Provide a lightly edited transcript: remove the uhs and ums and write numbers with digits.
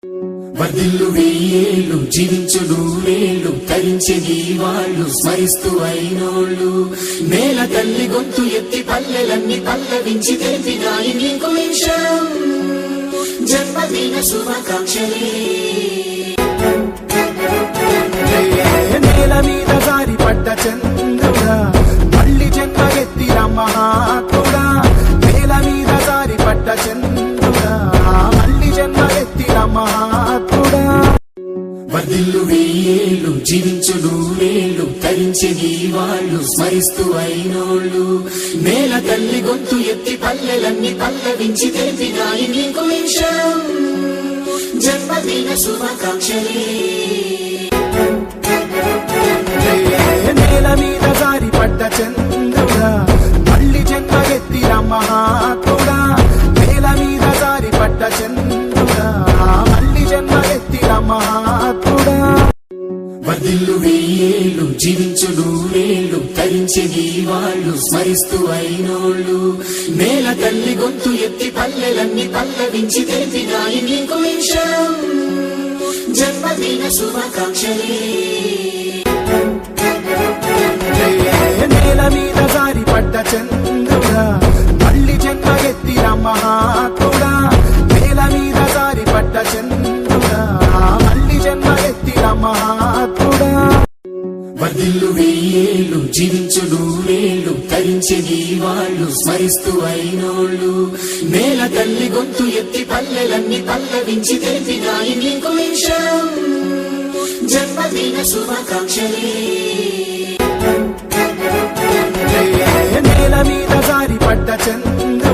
వర్ధిల్లు వెయ్యేళ్ళు జీవించు నూరేళ్ళు తరించే నీ వాళ్ళు స్మరిస్తూ అయినోళ్ళు నేల తల్లి గొంతు ఎత్తి పల్లెలన్నీ పల్లవించి తెలిపినాయి నీకు విషయం జన్మదిన శుభాకాంక్షలే నేల మీద జారి పడ్డ చంద్రుడా మళ్ళీ జన్మ ఎత్తిన మహాత్ముడా నేల మీద జారి పడ్డ చంద్రుడా మళ్ళీ జన్మ ఎత్తిన మహాత్ముడా వర్ధిల్లు వెయ్యేళ్ళు జీవించు నూరేళ్ళు తరించే నీ వాళ్ళు స్మరిస్తూ అయినోళ్ళు నేల తల్లి గొంతు ఎత్తి పల్లెలన్నీ పల్లవించి తెలిపినాయి నీకు విషయం జన్మదిన శుభాకాంక్షలే నేల మీద జారి పడ్డ చంద్రుడా మళ్ళీ జన్మ ఎత్తిన మహాత్ముడా నేల మీద జారి పడ్డ చంద్రుడా మళ్ళీ జన్మ ఎత్తిన మహాత్ముడా వర్ధిల్లు వెయ్యేళ్ళు జీవించు నూరేళ్ళు తరించే నీ వాళ్ళు స్మరిస్తూ అయినోళ్ళు నేల తల్లి గొంతు ఎత్తి పల్లెలన్నీ పల్లవించి తెలిపినాయి నీకు విషయం జన్మదిన శుభాకాంక్షలే నేల మీద జారి పడ్డ చంద్రుడా మళ్ళీ జన్మ ఎత్తిన మహాత్ముడా నేల మీద జారి పడ్డ చంద్రుడా మళ్ళీ జన్మ ఎత్తిన మహాత్ముడా వర్ధిల్లు వెయ్యేళ్ళు జీవించు నూరేళ్ళు తరించే నీ వాళ్ళు స్మరిస్తూ అయినోళ్ళు నేల తల్లి గొంతు ఎత్తి పల్లెలన్నీ పల్లవించి తెలిపినాయి నీకు విషయం జన్మదిన శుభాకాంక్షలే నేల మీద జారి పడ్డ చంద్రుడా